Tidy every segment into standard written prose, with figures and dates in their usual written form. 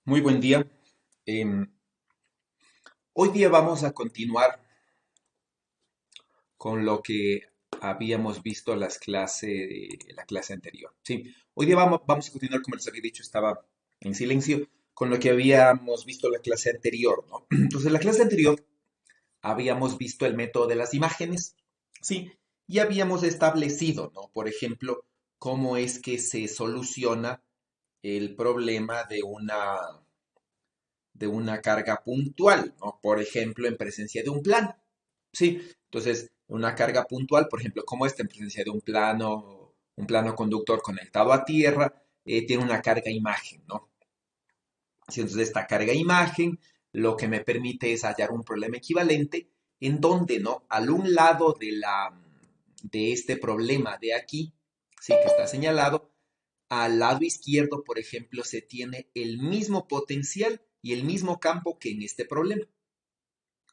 Muy buen día. Em, Hoy día vamos a continuar con lo que habíamos visto la clase anterior. Sí, hoy día vamos a continuar, como les había dicho, estaba en silencio, con lo que habíamos visto la clase anterior, ¿no? Entonces, en la clase anterior habíamos visto el método de las imágenes, sí, y habíamos establecido, ¿no? Por ejemplo, cómo es que se soluciona el problema de una carga puntual, ¿no? Por ejemplo, en presencia de un plano. Sí, entonces, una carga puntual, por ejemplo, como esta en presencia de un plano conductor conectado a tierra, tiene una carga imagen, ¿no? Sí, entonces, esta carga imagen lo que me permite es hallar un problema equivalente en donde, ¿no? Al un lado de este problema de aquí, sí, que está señalado, al lado izquierdo, por ejemplo, se tiene el mismo potencial y el mismo campo que en este problema,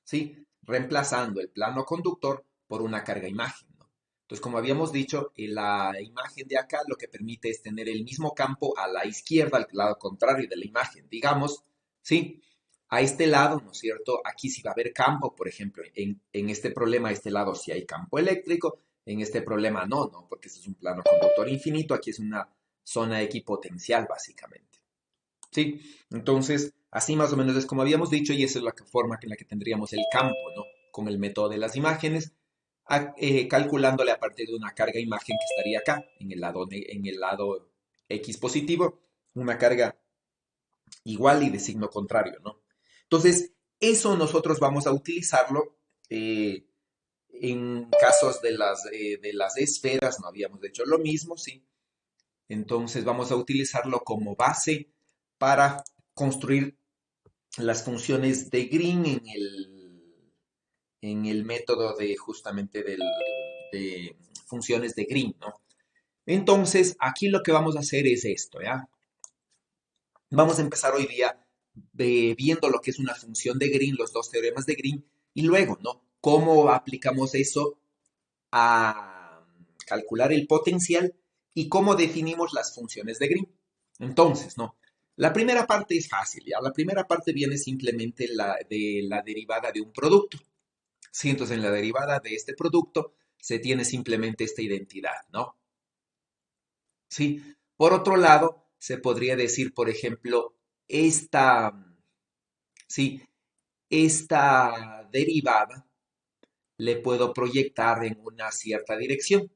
¿sí? Reemplazando el plano conductor por una carga imagen, ¿no? Entonces, como habíamos dicho, la imagen de acá lo que permite es tener el mismo campo a la izquierda, al lado contrario de la imagen, digamos, ¿sí? A este lado, ¿no es cierto? Aquí sí va a haber campo, por ejemplo, en este problema, a este lado sí hay campo eléctrico, en este problema no, ¿no? Porque este es un plano conductor infinito, aquí es una zona equipotencial, básicamente. Sí, entonces, así más o menos es como habíamos dicho y esa es la forma en la que tendríamos el campo, ¿no? Con el método de las imágenes, calculándole a partir de una carga imagen que estaría acá, en el lado X positivo, una carga igual y de signo contrario, ¿no? Entonces, eso nosotros vamos a utilizarlo en casos de las esferas, no habíamos hecho lo mismo, ¿sí? Entonces vamos a utilizarlo como base para construir las funciones de Green en el método de justamente de funciones de Green, ¿no? Entonces, aquí lo que vamos a hacer es esto, ¿ya? Vamos a empezar hoy día viendo lo que es una función de Green, los dos teoremas de Green, y luego, ¿no? ¿Cómo aplicamos eso a calcular el potencial y cómo definimos las funciones de Green? Entonces, ¿no? La primera parte es fácil, ¿ya? La primera parte viene simplemente de la derivada de un producto. Sí, entonces en la derivada de este producto se tiene simplemente esta identidad, ¿no? Sí. Por otro lado, se podría decir, por ejemplo, sí, esta derivada le puedo proyectar en una cierta dirección,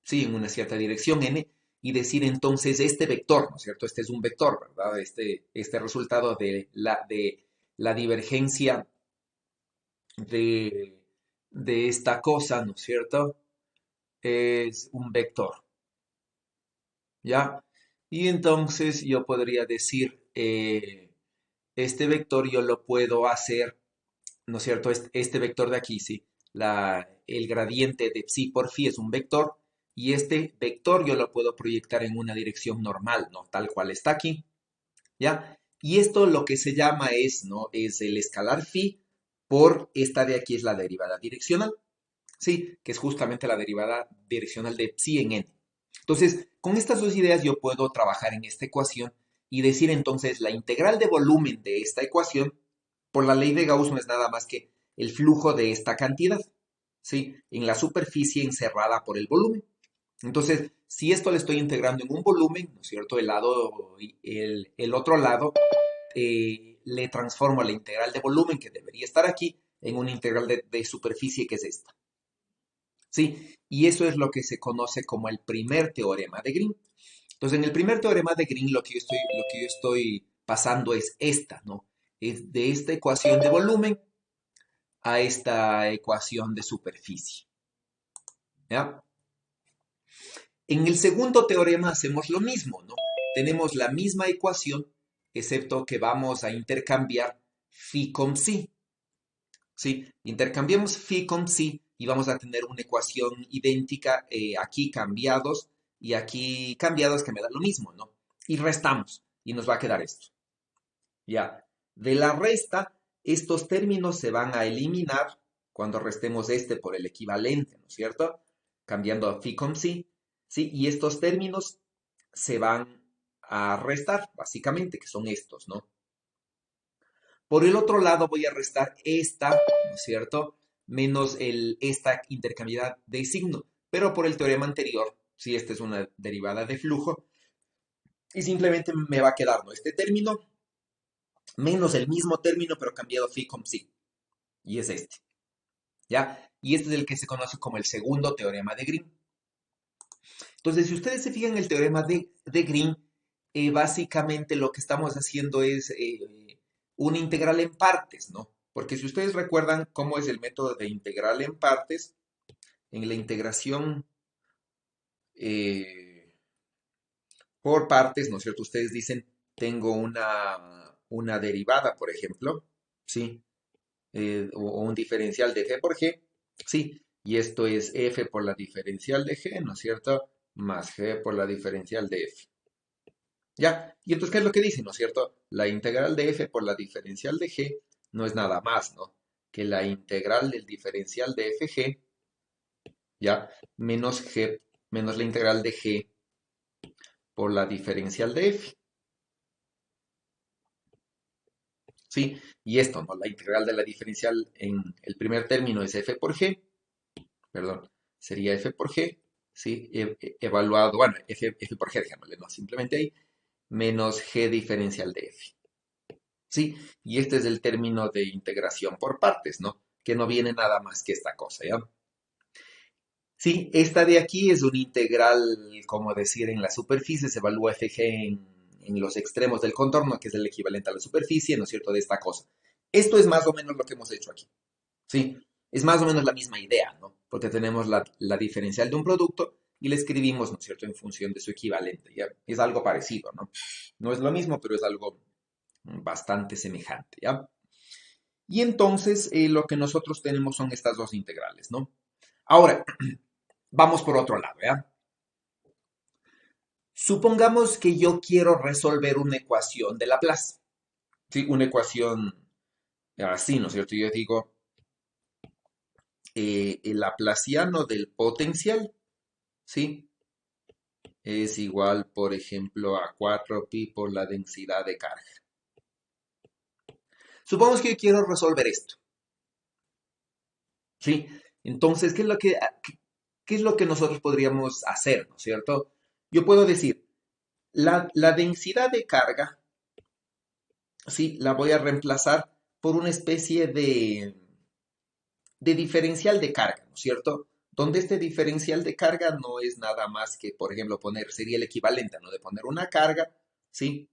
sí, en una cierta dirección n, y decir entonces este vector, ¿no es cierto? Este es un vector, ¿verdad? Este resultado de la divergencia de, de esta cosa, ¿no es cierto? Es un vector, ¿ya? Y entonces yo podría decir, este vector yo lo puedo hacer, ¿no es cierto? Este vector de aquí, sí. El gradiente de psi por phi es un vector y este vector yo lo puedo proyectar en una dirección normal, ¿no? Tal cual está aquí, ¿ya? Y esto lo que se llama es, ¿no? Es el escalar phi por esta de aquí es la derivada direccional, ¿sí? Que es justamente la derivada direccional de psi en n. Entonces, con estas dos ideas yo puedo trabajar en esta ecuación y decir entonces la integral de volumen de esta ecuación, por la ley de Gauss, no es nada más que el flujo de esta cantidad, ¿sí? En la superficie encerrada por el volumen. Entonces, si esto le estoy integrando en un volumen, ¿no es cierto? El otro lado, le transformo la integral de volumen que debería estar aquí en una integral de superficie que es esta. ¿Sí? Y eso es lo que se conoce como el primer teorema de Green. Entonces, en el primer teorema de Green, lo que yo estoy pasando es esta, ¿no? Es de esta ecuación de volumen a esta ecuación de superficie, ¿ya? En el segundo teorema hacemos lo mismo, ¿no? Tenemos la misma ecuación, excepto que vamos a intercambiar phi con psi, ¿sí? Intercambiamos phi con psi y vamos a tener una ecuación idéntica, aquí cambiados y aquí cambiados que me da lo mismo, ¿no? Y restamos y nos va a quedar esto. Ya. De la resta, estos términos se van a eliminar cuando restemos este por el equivalente, ¿no es cierto? Cambiando a phi con psi, ¿sí? Y estos términos se van a restar, básicamente, que son estos, ¿no? Por el otro lado voy a restar esta, ¿no es cierto? Menos esta intercambiabilidad de signo. Pero por el teorema anterior, si esta es una derivada de flujo, y simplemente me va a quedar, ¿no?, este término menos el mismo término, pero cambiado phi con psi. Y es este, ¿ya? Y este es el que se conoce como el segundo teorema de Green. Entonces, si ustedes se fijan en el teorema de Green, básicamente lo que estamos haciendo es una integral en partes, ¿no? Porque si ustedes recuerdan cómo es el método de integral en partes, en la integración eh, por partes, ¿no es cierto? Ustedes dicen, tengo una derivada, por ejemplo, ¿sí? O un diferencial de f por g, ¿sí? Y esto es f por la diferencial de g, ¿no es cierto? Más g por la diferencial de f. ¿Ya? Y entonces, ¿qué es lo que dice, no es cierto? La integral de f por la diferencial de g no es nada más, ¿no?, que la integral del diferencial de fg, ¿ya? Menos g, menos la integral de g por la diferencial de f. ¿Sí? Y esto, ¿no? La integral de la diferencial en el primer término es f por g, perdón, sería f por g, ¿sí? Evaluado, bueno, f por g, dejémosle, no, simplemente ahí, menos g diferencial de f. ¿Sí? Y este es el término de integración por partes, ¿no? Que no viene nada más que esta cosa, ¿ya? Sí, esta de aquí es una integral, como decir, en la superficie, se evalúa fg en los extremos del contorno, que es el equivalente a la superficie, ¿no es cierto?, de esta cosa. Esto es más o menos lo que hemos hecho aquí, ¿sí? Es más o menos la misma idea, ¿no? Porque tenemos la diferencial de un producto y le escribimos, ¿no es cierto?, en función de su equivalente, ¿ya? Es algo parecido, ¿no? No es lo mismo, pero es algo bastante semejante, ¿ya? Y entonces lo que nosotros tenemos son estas dos integrales, ¿no? Ahora, vamos por otro lado, ¿ya? Supongamos que yo quiero resolver una ecuación de Laplace, ¿sí? Una ecuación así, ¿no es cierto? Yo digo, el laplaciano del potencial, ¿sí? Es igual, por ejemplo, a 4pi por la densidad de carga. Supongamos que yo quiero resolver esto, ¿sí? Entonces, qué es lo que nosotros podríamos hacer, ¿no es cierto? Yo puedo decir, la densidad de carga, ¿sí?, la voy a reemplazar por una especie de diferencial de carga, ¿no es cierto? Donde este diferencial de carga no es nada más que, por ejemplo, sería el equivalente, ¿no?, de poner una carga, ¿sí?,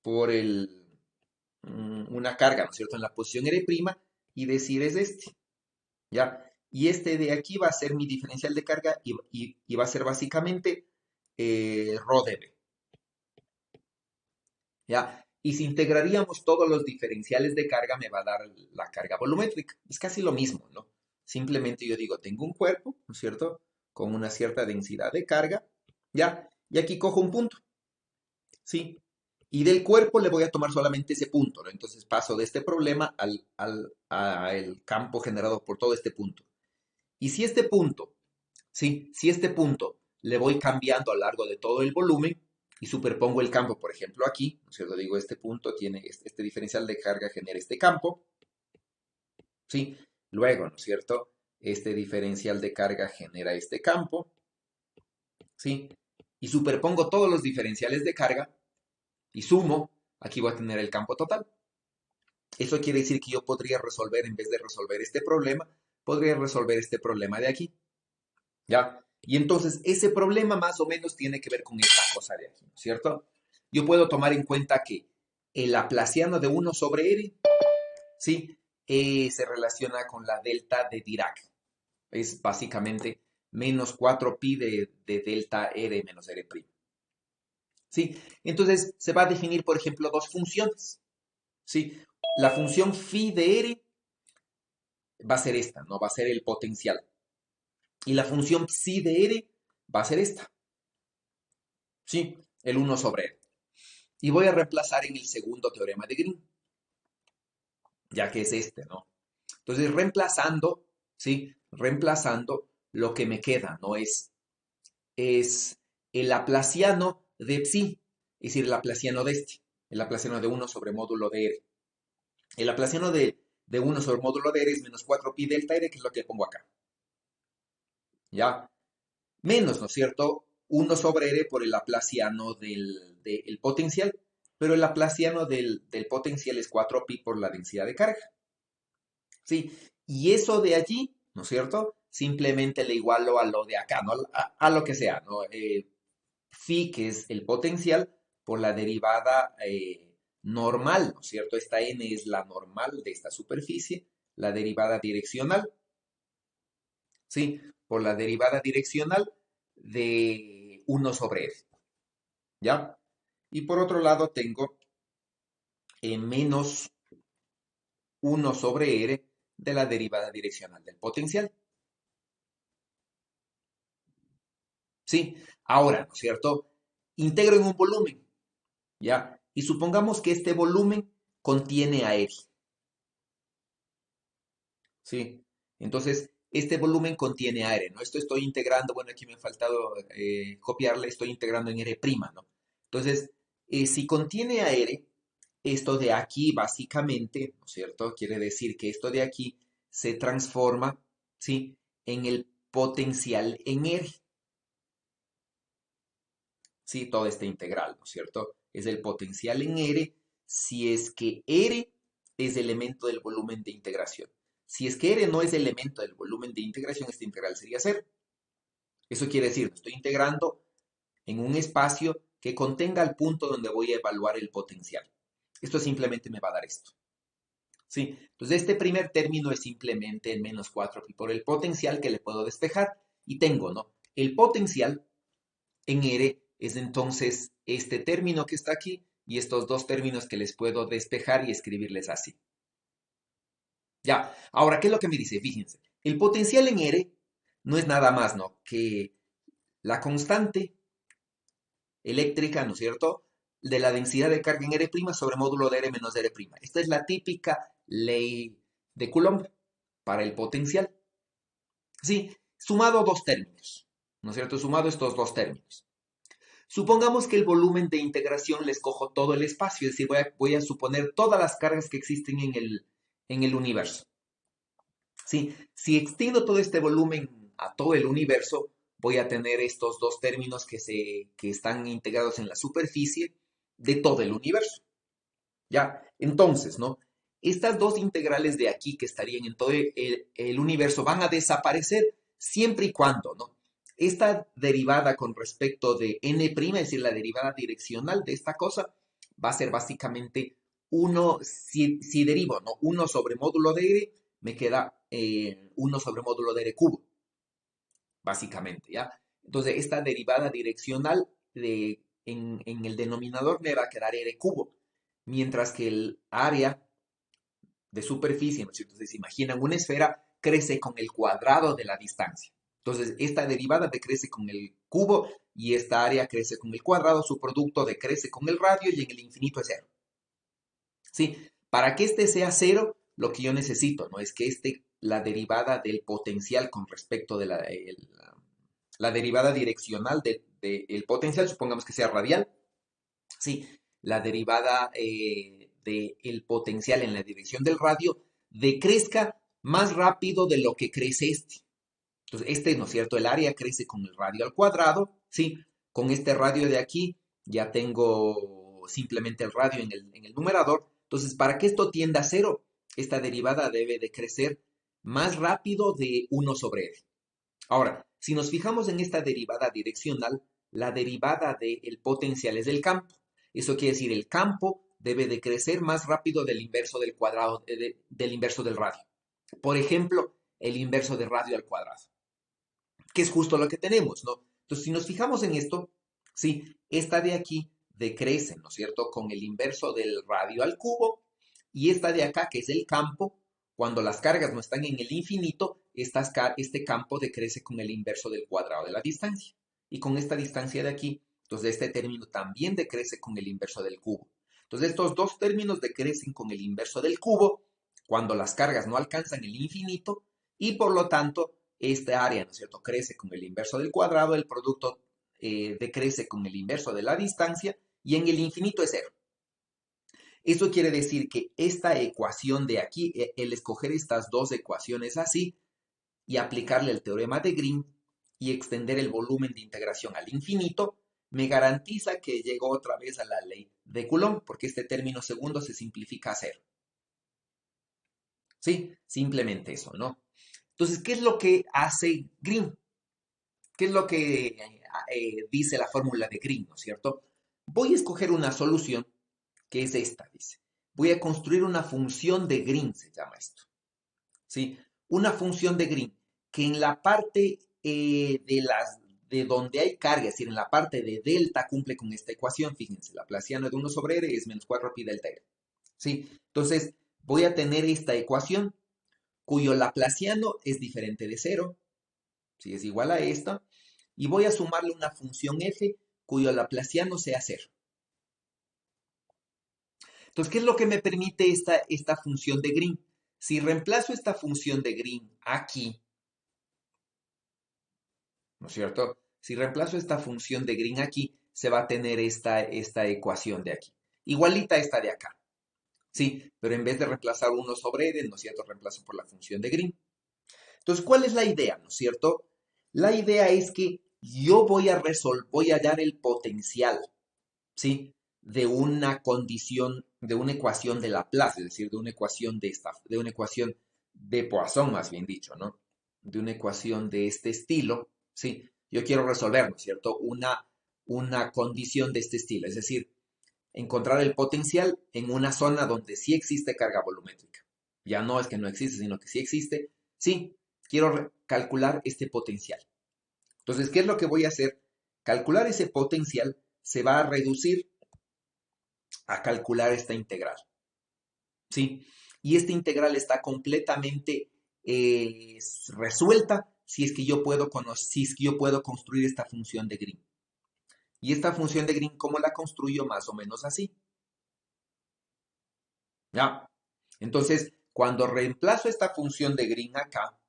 por una carga, ¿no es cierto?, en la posición R' y decir es este, ¿ya? Y este de aquí va a ser mi diferencial de carga y va a ser básicamente rho dB, ¿ya? Y si integraríamos todos los diferenciales de carga, me va a dar la carga volumétrica. Es casi lo mismo, ¿no? Simplemente yo digo, tengo un cuerpo, ¿no es cierto?, con una cierta densidad de carga, ¿ya? Y aquí cojo un punto, ¿sí? Y del cuerpo le voy a tomar solamente ese punto, ¿no? Entonces paso de este problema al campo generado por todo este punto. Y si este punto, ¿sí? Si este punto le voy cambiando a lo largo de todo el volumen y superpongo el campo, por ejemplo, aquí, ¿no es cierto? Digo, este punto tiene este diferencial de carga genera este campo, ¿sí? Luego, ¿no es cierto?, este diferencial de carga genera este campo, ¿sí? Y superpongo todos los diferenciales de carga y sumo, aquí voy a tener el campo total. Eso quiere decir que yo podría resolver, en vez de resolver este problema, podría resolver este problema de aquí, ¿ya? Y entonces ese problema más o menos tiene que ver con esta cosa de aquí, ¿no es cierto? Yo puedo tomar en cuenta que el laplaciano de 1 sobre r, ¿sí?, se relaciona con la delta de Dirac. Es básicamente menos 4pi de delta r menos r'. ¿Sí? Entonces se va a definir, por ejemplo, dos funciones, ¿sí? La función phi de r va a ser esta, ¿no? Va a ser el potencial. Y la función psi de r va a ser esta, ¿sí? El 1 sobre r. Y voy a reemplazar en el segundo teorema de Green, ya que es este, ¿no? Entonces, reemplazando, ¿sí? Reemplazando, lo que me queda, ¿no? Es el laplaciano de psi, es decir, el laplaciano de este, el laplaciano de 1 sobre módulo de r. El laplaciano de 1 sobre módulo de R es menos 4 pi delta R, que es lo que pongo acá. ¿Ya? Menos, ¿no es cierto? 1 sobre R por el laplaciano del potencial, pero el laplaciano del potencial es 4 pi por la densidad de carga. ¿Sí? Y eso de allí, ¿no es cierto? Simplemente le igualo a lo de acá, ¿no? A lo que sea, ¿no? Phi, que es el potencial, por la derivada normal, ¿no es cierto? Esta n es la normal de esta superficie, la derivada direccional, ¿sí? Por la derivada direccional de 1 sobre r, ¿ya? Y por otro lado tengo menos 1 sobre r de la derivada direccional del potencial, ¿sí? Ahora, ¿no es cierto? Integro en un volumen, ¿ya? Y supongamos que este volumen contiene aire, ¿sí? Entonces, este volumen contiene aire, ¿no? Esto estoy integrando, bueno, aquí me ha faltado copiarle, estoy integrando en R', ¿no? Entonces, si contiene aire, esto de aquí básicamente, ¿no es cierto? Quiere decir que esto de aquí se transforma, ¿sí? En el potencial en R, ¿sí? Toda esta integral, ¿no es cierto? Es el potencial en R si es que R es elemento del volumen de integración. Si es que R no es elemento del volumen de integración, esta integral sería cero. Eso quiere decir, estoy integrando en un espacio que contenga el punto donde voy a evaluar el potencial. Esto simplemente me va a dar esto. ¿Sí? Entonces, este primer término es simplemente el menos 4 pi por el potencial que le puedo despejar. Y tengo, ¿no? El potencial en R es entonces este término que está aquí y estos dos términos que les puedo despejar y escribirles así. Ya, ahora, ¿qué es lo que me dice? Fíjense, el potencial en R no es nada más, ¿no? Que la constante eléctrica, ¿no es cierto? De la densidad de carga en R' sobre módulo de R menos R'. Esta es la típica ley de Coulomb para el potencial. Sí, sumado dos términos, ¿no es cierto? Sumado estos dos términos. Supongamos que el volumen de integración le escojo todo el espacio, es decir, voy a suponer todas las cargas que existen en el universo. ¿Sí? Si extiendo todo este volumen a todo el universo, voy a tener estos dos términos que están integrados en la superficie de todo el universo. ¿Ya? Entonces, ¿no? Estas dos integrales de aquí que estarían en todo el universo van a desaparecer siempre y cuando, ¿no? Esta derivada con respecto de n', es decir, la derivada direccional de esta cosa, va a ser básicamente 1, si derivo, ¿no? 1 sobre módulo de r, me queda 1 sobre módulo de r cubo, básicamente, ¿ya? Entonces, esta derivada direccional en el denominador me va a quedar r cubo, mientras que el área de superficie, ¿no es cierto? Entonces, imaginan una esfera, crece con el cuadrado de la distancia. Entonces, esta derivada decrece con el cubo y esta área crece con el cuadrado, su producto decrece con el radio y en el infinito es cero. ¿Sí? Para que este sea cero, lo que yo necesito, ¿no? Es que la derivada del potencial con respecto de la derivada direccional del potencial, supongamos que sea radial, ¿sí? La derivada del potencial en la dirección del radio decrezca más rápido de lo que crece este. Entonces, este, ¿no es cierto? El área crece con el radio al cuadrado, ¿sí? Con este radio de aquí ya tengo simplemente el radio en el numerador. Entonces, para que esto tienda a cero, esta derivada debe de crecer más rápido de 1 sobre r. Ahora, si nos fijamos en esta derivada direccional, la derivada del potencial es del campo. Eso quiere decir, el campo debe de crecer más rápido del inverso del cuadrado, del inverso del radio. Por ejemplo, el inverso de radio al cuadrado, que es justo lo que tenemos, ¿no? Entonces, si nos fijamos en esto, sí, esta de aquí decrece, ¿no es cierto?, con el inverso del radio al cubo, y esta de acá, que es el campo, cuando las cargas no están en el infinito, este campo decrece con el inverso del cuadrado de la distancia. Y con esta distancia de aquí, entonces este término también decrece con el inverso del cubo. Entonces estos dos términos decrecen con el inverso del cubo cuando las cargas no alcanzan el infinito y por lo tanto esta área, ¿no es cierto?, crece con el inverso del cuadrado, el producto decrece con el inverso de la distancia y en el infinito es cero. Eso quiere decir que esta ecuación de aquí, el escoger estas dos ecuaciones así y aplicarle el teorema de Green y extender el volumen de integración al infinito, me garantiza que llego otra vez a la ley de Coulomb, porque este término segundo se simplifica a cero. ¿Sí? Simplemente eso, ¿no? Entonces, ¿qué es lo que hace Green? ¿Qué es lo que dice la fórmula de Green, ¿no es cierto? Voy a escoger una solución que es esta, dice. Voy a construir una función de Green, se llama esto. ¿Sí? Una función de Green que en la parte de donde hay carga, es decir, en la parte de delta cumple con esta ecuación, fíjense, Laplaciano de 1 sobre R es menos 4 pi delta R. ¿Sí? Entonces, voy a tener esta ecuación cuyo Laplaciano es diferente de 0, ¿sí? Es igual a esta, y voy a sumarle una función f cuyo Laplaciano sea 0. Entonces, ¿qué es lo que me permite esta función de Green? Si reemplazo esta función de Green aquí, ¿no es cierto? Si reemplazo esta función de Green aquí, se va a tener esta ecuación de aquí. Igualita a esta de acá. Sí, pero en vez de reemplazar 1 sobre r, ¿no es cierto? Reemplazo por la función de Green. Entonces, ¿cuál es la idea, no es cierto? La idea es que yo voy a hallar el potencial, ¿sí? De una condición, de una ecuación de Laplace, es decir, de una ecuación de una ecuación de Poisson, más bien dicho, ¿no? De una ecuación de este estilo, ¿sí? Yo quiero resolver, ¿no es cierto? Una condición de este estilo, es decir, encontrar el potencial en una zona donde sí existe carga volumétrica. Ya no es que no existe, sino que sí existe. Sí, quiero calcular este potencial. Entonces, ¿qué es lo que voy a hacer? Calcular ese potencial se va a reducir a calcular esta integral. ¿Sí? Y esta integral está completamente resuelta si es que yo puedo construir esta función de Green. Y esta función de Green, ¿cómo la construyo? Más o menos así. ¿Ya? Entonces, cuando reemplazo esta función de Green acá,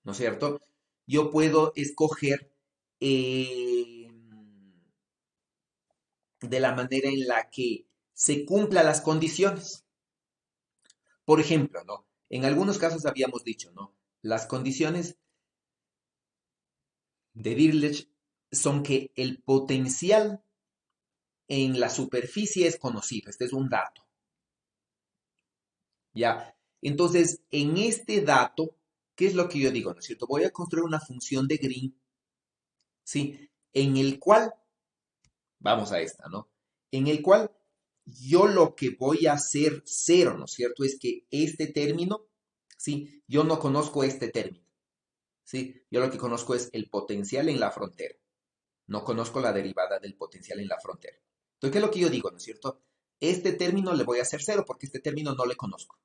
¿no es cierto? Yo puedo escoger de la manera en la que se cumplan las condiciones. Por ejemplo, ¿no? En algunos casos habíamos dicho, ¿no? Las condiciones de Dirichlet son que el potencial en la superficie es conocido. Este es un dato. ¿Ya? Entonces, en este dato, ¿qué es lo que yo digo? ¿No es cierto? Voy a construir una función de Green, ¿sí? En el cual, vamos a esta, ¿no? En el cual yo lo que voy a hacer cero, ¿no es cierto? Es que este término, ¿sí? Yo no conozco este término, ¿sí? Yo lo que conozco es el potencial en la frontera. No conozco la derivada del potencial en la frontera. Entonces, ¿qué es lo que yo digo, no es cierto? Este término le voy a hacer cero porque este término no le conozco.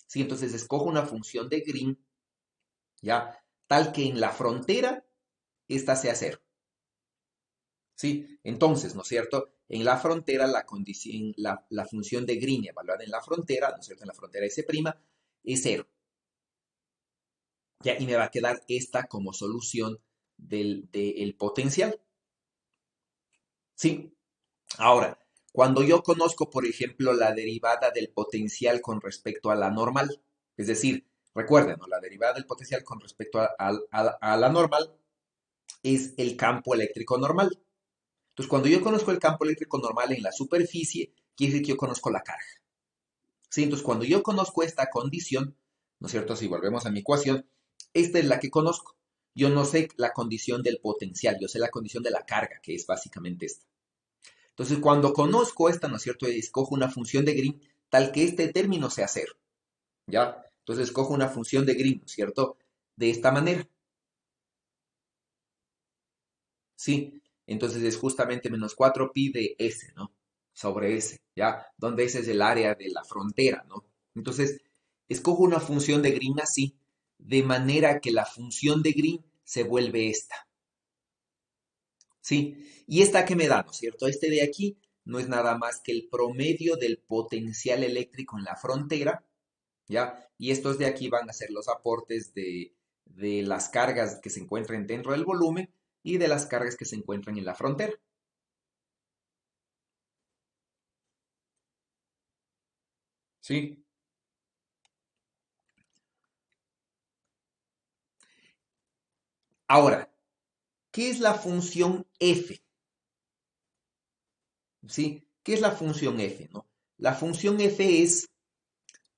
¿Sí? Entonces, escojo una función de Green, ¿ya? Tal que en la frontera, esta sea cero. ¿Sí? Entonces, ¿no es cierto? En la frontera, la función de Green evaluada en la frontera, ¿no es cierto? En la frontera S' es cero. ¿Ya? Y me va a quedar esta como solución del potencial. ¿Sí? Ahora, cuando yo conozco, por ejemplo, la derivada del potencial con respecto a la normal, es decir, recuerden, ¿no? La derivada del potencial con respecto a la normal es el campo eléctrico normal. Entonces, cuando yo conozco el campo eléctrico normal en la superficie, quiere decir que yo conozco la carga. ¿Sí? Entonces, cuando yo conozco esta condición, ¿no es cierto? Si volvemos a mi ecuación, esta es la que conozco. Yo no sé la condición del potencial, yo sé la condición de la carga, que es básicamente esta. Entonces, cuando conozco esta, ¿no es cierto? Escojo una función de Green tal que este término sea cero, ¿ya? Entonces, escojo una función de Green, ¿no es cierto? De esta manera, ¿sí? Entonces, es justamente menos 4 pi de S, ¿no? Sobre S, ¿ya? Donde S es el área de la frontera, ¿no? Entonces, escojo una función de Green así, de manera que la función de Green se vuelve esta, ¿sí? Y esta que me da, ¿no es cierto? Este de aquí no es nada más que el promedio del potencial eléctrico en la frontera, ¿ya? Y estos de aquí van a ser los aportes de las cargas que se encuentran dentro del volumen y de las cargas que se encuentran en la frontera. ¿sí? Ahora, ¿qué es la función f? ¿Sí? ¿Qué es la función f, no? La función f es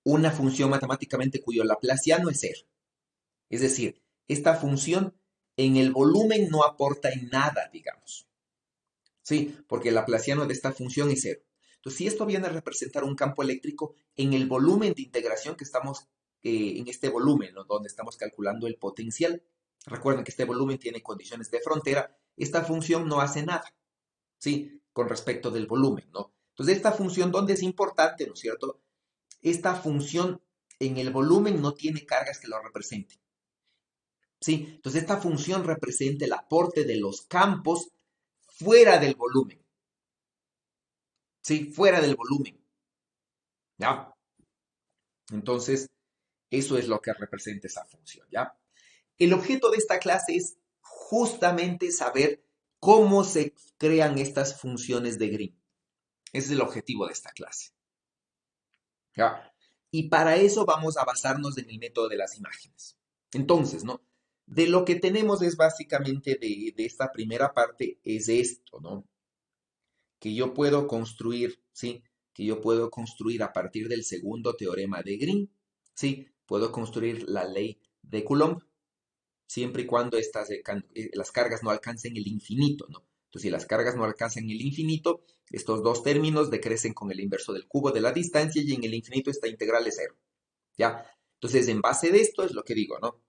una función matemáticamente cuyo laplaciano es cero. Es decir, esta función en el volumen no aporta en nada, digamos. ¿Sí? Porque el laplaciano de esta función es cero. Entonces, si esto viene a representar un campo eléctrico en el volumen de integración que estamos, en este volumen, ¿no? Donde estamos calculando el potencial. Recuerden que este volumen tiene condiciones de frontera. Esta función no hace nada, ¿sí? Con respecto del volumen, ¿no? Entonces, esta función, ¿dónde es importante, ¿no es cierto? Esta función en el volumen no tiene cargas que lo representen. ¿Sí? Entonces, esta función representa el aporte de los campos fuera del volumen. ¿Sí? Fuera del volumen. ¿Ya? Entonces, eso es lo que representa esa función. ¿Ya? El objeto de esta clase es justamente saber cómo se crean estas funciones de Green. Ese es el objetivo de esta clase. ¿Ya? Y para eso vamos a basarnos en el método de las imágenes. Entonces, ¿no? De lo que tenemos es básicamente de esta primera parte es esto, ¿no? Que yo puedo construir, ¿sí? Que yo puedo construir a partir del segundo teorema de Green, ¿sí? Puedo construir la ley de Coulomb, siempre y cuando las cargas no alcancen el infinito, ¿no? Entonces, si las cargas no alcanzan el infinito, estos dos términos decrecen con el inverso del cubo de la distancia y en el infinito esta integral es cero, ¿ya? Entonces, en base de esto es lo que digo, ¿no?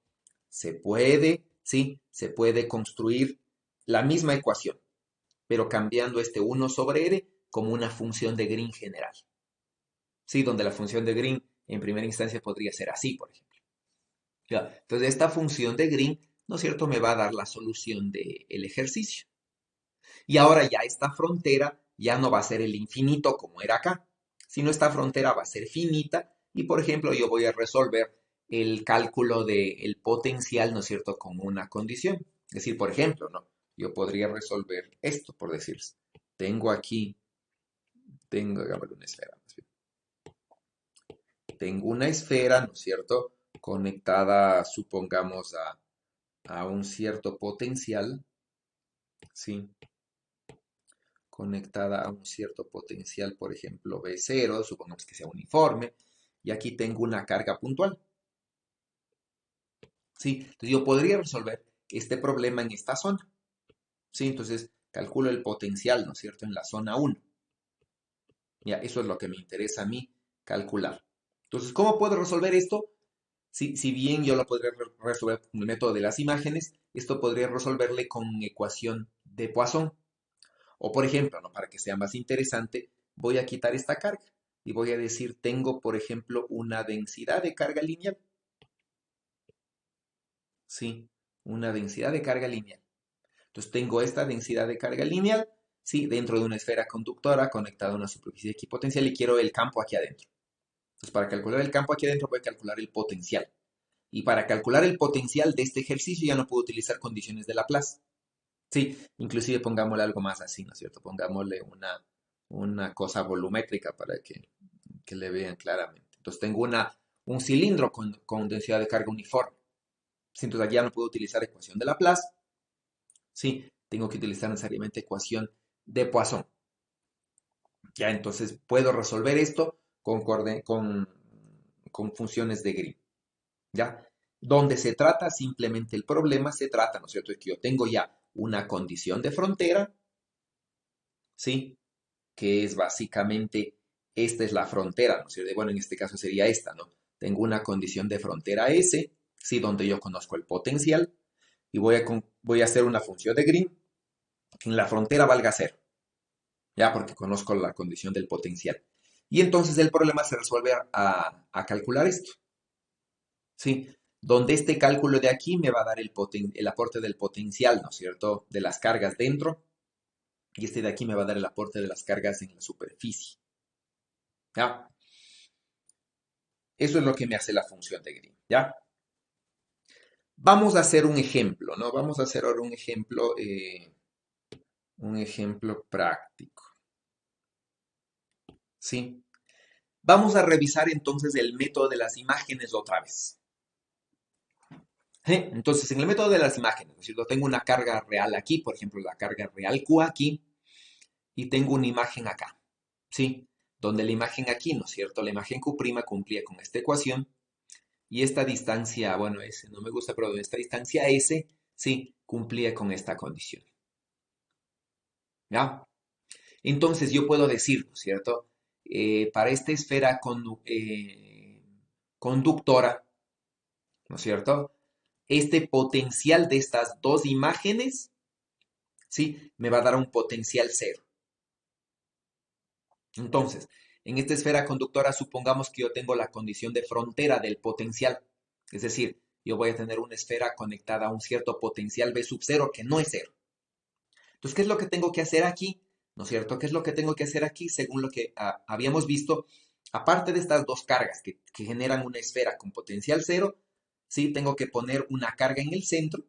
Se puede, ¿sí? Se puede construir la misma ecuación, pero cambiando este 1 sobre r como una función de Green general. ¿Sí? Donde la función de Green en primera instancia podría ser así, por ejemplo. ¿Ya? Entonces, esta función de Green, ¿no es cierto?, me va a dar la solución del ejercicio. Y ahora ya esta frontera ya no va a ser el infinito como era acá, sino esta frontera va a ser finita y, por ejemplo, yo voy a resolver el cálculo del potencial, ¿no es cierto?, con una condición. Es decir, por ejemplo, ¿no? Yo podría resolver esto, por decirse. Tengo aquí, hagámosle una esfera, más bien. Tengo una esfera, ¿no es cierto?, conectada, supongamos, a un cierto potencial, ¿sí? Conectada a un cierto potencial, por ejemplo, B0, supongamos que sea uniforme, y aquí tengo una carga puntual. ¿Sí? Entonces yo podría resolver este problema en esta zona. ¿Sí? Entonces calculo el potencial, ¿no es cierto?, en la zona 1. Ya, eso es lo que me interesa a mí calcular. Entonces, ¿cómo puedo resolver esto? Si bien yo lo podría resolver con el método de las imágenes, esto podría resolverle con ecuación de Poisson. O por ejemplo, ¿no? Para que sea más interesante, voy a quitar esta carga y voy a decir, tengo, por ejemplo, una densidad de carga lineal. Sí, una densidad de carga lineal. Entonces tengo esta densidad de carga lineal, sí, dentro de una esfera conductora conectada a una superficie equipotencial y quiero el campo aquí adentro. Entonces para calcular el campo aquí adentro voy a calcular el potencial. Y para calcular el potencial de este ejercicio ya no puedo utilizar condiciones de Laplace. Sí, inclusive pongámosle algo más así, ¿no es cierto? Pongámosle una cosa volumétrica para que le vean claramente. Entonces tengo un cilindro con densidad de carga uniforme. Sí, entonces aquí ya no puedo utilizar ecuación de Laplace. Sí, tengo que utilizar necesariamente ecuación de Poisson. Ya, entonces puedo resolver esto con funciones de Green. ¿Ya? Donde se trata simplemente el problema, se trata, ¿no es cierto?, es que yo tengo ya una condición de frontera, ¿sí? Que es básicamente, esta es la frontera, ¿no es cierto? Bueno, en este caso sería esta, ¿no? Tengo una condición de frontera S, ¿sí? Donde yo conozco el potencial y voy a hacer una función de Green que en la frontera valga cero, ¿ya? Porque conozco la condición del potencial. Y entonces el problema se resuelve a calcular esto, ¿sí? Donde este cálculo de aquí me va a dar el aporte del potencial, ¿no es cierto?, de las cargas dentro, y este de aquí me va a dar el aporte de las cargas en la superficie. ¿Ya? Eso es lo que me hace la función de Green, ¿ya? Vamos a hacer un ejemplo, ¿no? Vamos a hacer ahora un ejemplo práctico, ¿sí? Vamos a revisar entonces el método de las imágenes otra vez. Entonces, en el método de las imágenes, ¿no es cierto? Tengo una carga real aquí, por ejemplo, la carga real Q aquí, y tengo una imagen acá, ¿sí? Donde la imagen aquí, ¿no es cierto? La imagen Q' cumplía con esta ecuación, y esta distancia, bueno, S no me gusta, pero esta distancia S, sí, cumplía con esta condición, ¿ya? Entonces yo puedo decir, ¿no es cierto? Para esta esfera conductora, ¿no es cierto? Este potencial de estas dos imágenes, ¿sí? Me va a dar un potencial cero. Entonces, en esta esfera conductora, supongamos que yo tengo la condición de frontera del potencial. Es decir, yo voy a tener una esfera conectada a un cierto potencial B sub cero que no es cero. Entonces, ¿qué es lo que tengo que hacer aquí? ¿No es cierto? ¿Qué es lo que tengo que hacer aquí según lo que habíamos visto? Aparte de estas dos cargas que generan una esfera con potencial cero, sí, tengo que poner una carga en el centro,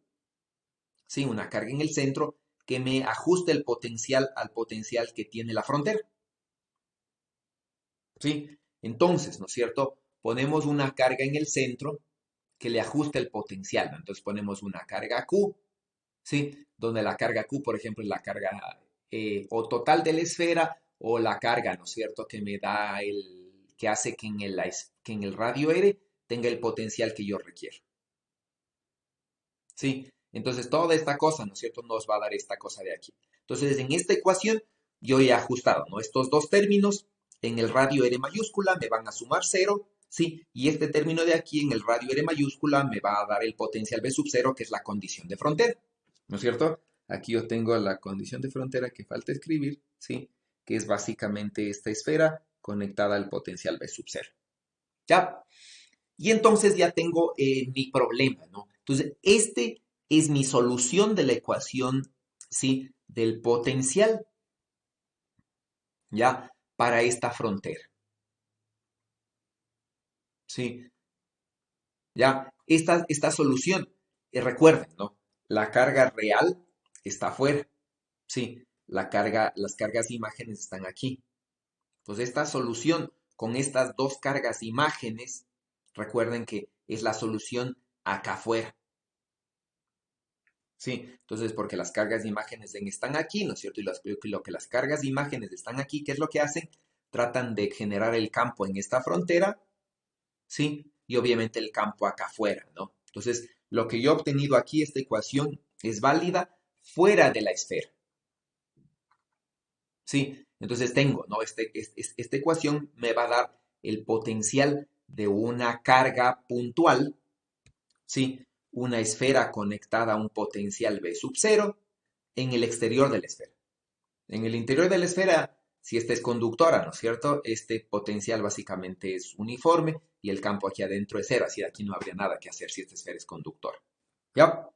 sí, una carga en el centro que me ajuste el potencial al potencial que tiene la frontera. ¿Sí? Entonces, ¿no es cierto? Ponemos una carga en el centro que le ajuste el potencial, ¿no? Entonces ponemos una carga Q, ¿sí? Donde la carga Q, por ejemplo, es la carga o total de la esfera o la carga, ¿no es cierto? Que me da que hace que que en el radio R tenga el potencial que yo requiero, ¿sí? Entonces toda esta cosa, ¿no es cierto? Nos va a dar esta cosa de aquí. Entonces en esta ecuación yo he ajustado, ¿no? Estos dos términos en el radio R mayúscula me van a sumar cero, ¿sí? Y este término de aquí en el radio R mayúscula me va a dar el potencial B sub cero, que es la condición de frontera, ¿no es cierto? Aquí yo tengo la condición de frontera que falta escribir, ¿sí? Que es básicamente esta esfera conectada al potencial B sub cero. ¿Ya? Y entonces ya tengo mi problema, ¿no? Entonces, este es mi solución de la ecuación, ¿sí? Del potencial, ¿ya? Para esta frontera, ¿sí? ¿Ya? Esta solución, recuerden, ¿no? La carga real está afuera, ¿sí? Las cargas de imágenes están aquí. Entonces, esta solución con estas dos cargas de imágenes, recuerden que es la solución acá afuera. Sí, entonces porque las cargas de imágenes están aquí, ¿no es cierto? Y lo que las cargas de imágenes están aquí, ¿qué es lo que hacen? Tratan de generar el campo en esta frontera, ¿sí? Y obviamente el campo acá afuera, ¿no? Entonces, lo que yo he obtenido aquí, esta ecuación, es válida fuera de la esfera, ¿sí? Entonces tengo, ¿no? Esta ecuación me va a dar el potencial de una carga puntual, ¿sí? Una esfera conectada a un potencial B sub cero en el exterior de la esfera. En el interior de la esfera, si esta es conductora, ¿no es cierto? Este potencial básicamente es uniforme y el campo aquí adentro es cero, así de aquí no habría nada que hacer si esta esfera es conductora. ¿Ya?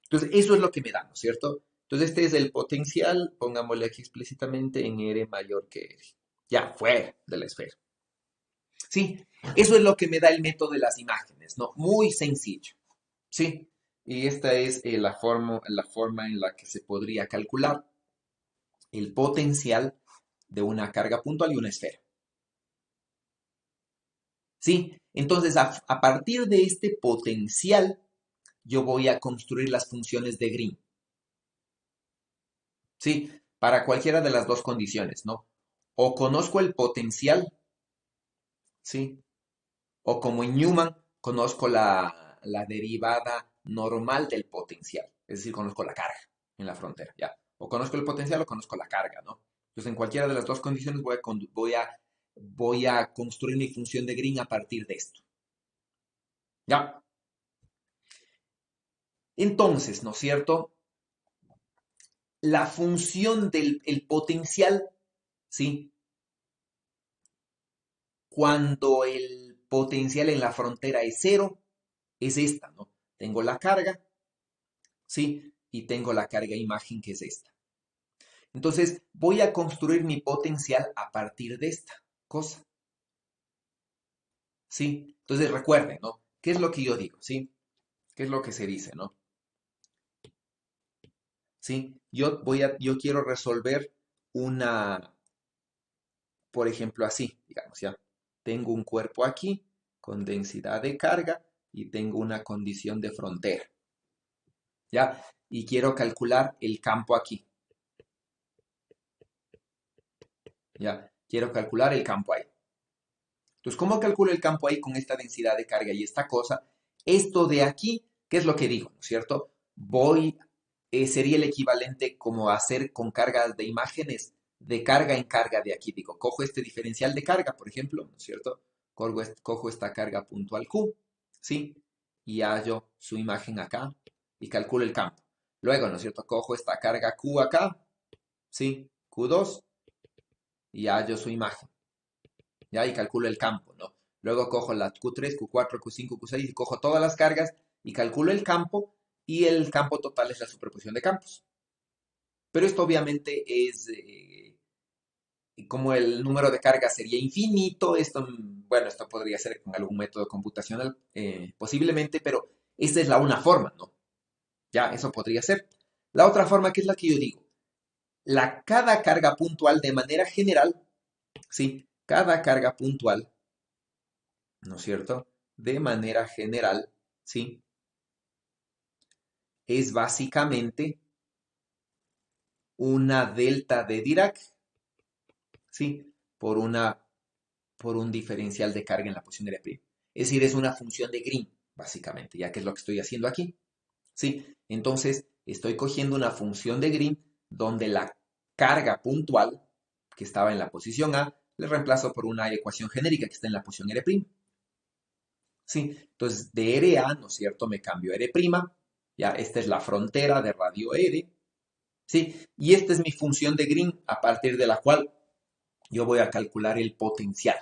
Entonces, eso es lo que me da, ¿no es cierto? Entonces, este es el potencial, pongámosle aquí explícitamente en R mayor que R. Ya, fuera de la esfera. Sí, eso es lo que me da el método de las imágenes, ¿no? Muy sencillo, ¿sí? Y esta es la forma en la que se podría calcular el potencial de una carga puntual y una esfera. ¿Sí? Entonces, a partir de este potencial, yo voy a construir las funciones de Green. ¿Sí? Para cualquiera de las dos condiciones, ¿no? O conozco el potencial, ¿sí? O como en Newman, conozco la derivada normal del potencial. Es decir, conozco la carga en la frontera, ¿ya? O conozco el potencial o conozco la carga, ¿no? Entonces, en cualquiera de las dos condiciones voy a construir mi función de Green a partir de esto. ¿Ya? Entonces, ¿no es cierto? La función del el potencial, ¿sí? Cuando el potencial en la frontera es cero, es esta, ¿no? Tengo la carga, ¿sí? Y tengo la carga imagen que es esta. Entonces, voy a construir mi potencial a partir de esta cosa, ¿sí? Entonces, recuerden, ¿no? ¿Qué es lo que yo digo, ¿sí? ¿Qué es lo que se dice, ¿no? ¿Sí? Yo quiero resolver una por ejemplo, así, digamos, ya. Tengo un cuerpo aquí con densidad de carga y tengo una condición de frontera, ¿ya? Y quiero calcular el campo aquí, ¿ya? Quiero calcular el campo ahí. Entonces, ¿cómo calculo el campo ahí con esta densidad de carga y esta cosa? Esto de aquí, ¿qué es lo que digo? ¿No es cierto? Sería el equivalente como hacer con cargas de imágenes, de carga en carga de aquí. Digo, cojo este diferencial de carga, por ejemplo, ¿no es cierto? Cojo esta carga puntual Q, ¿sí? Y hallo su imagen acá y calculo el campo. Luego, ¿no es cierto? Cojo esta carga Q acá, ¿sí? Q2 y hallo su imagen. ¿Ya? Y calculo el campo, ¿no? Luego cojo la Q3, Q4, Q5, Q6 y cojo todas las cargas y calculo el campo y el campo total es la superposición de campos. Pero esto obviamente es, como el número de cargas sería infinito, esto, bueno, esto podría ser con algún método computacional, posiblemente, pero esa es la una forma, ¿no? Ya, eso podría ser. La otra forma, que es la que yo digo, cada carga puntual de manera general, ¿sí? Cada carga puntual, ¿no es cierto? De manera general, ¿sí? Es básicamente una delta de Dirac, ¿sí? Por un diferencial de carga en la posición de R'. Es decir, es una función de Green, básicamente, ya que es lo que estoy haciendo aquí, ¿sí? Entonces, estoy cogiendo una función de Green donde la carga puntual, que estaba en la posición A, le reemplazo por una ecuación genérica que está en la posición R'. ¿Sí? Entonces, de R a, ¿no es cierto? Me cambio a R', ya, esta es la frontera de radio R, ¿sí? Y esta es mi función de Green, a partir de la cual yo voy a calcular el potencial,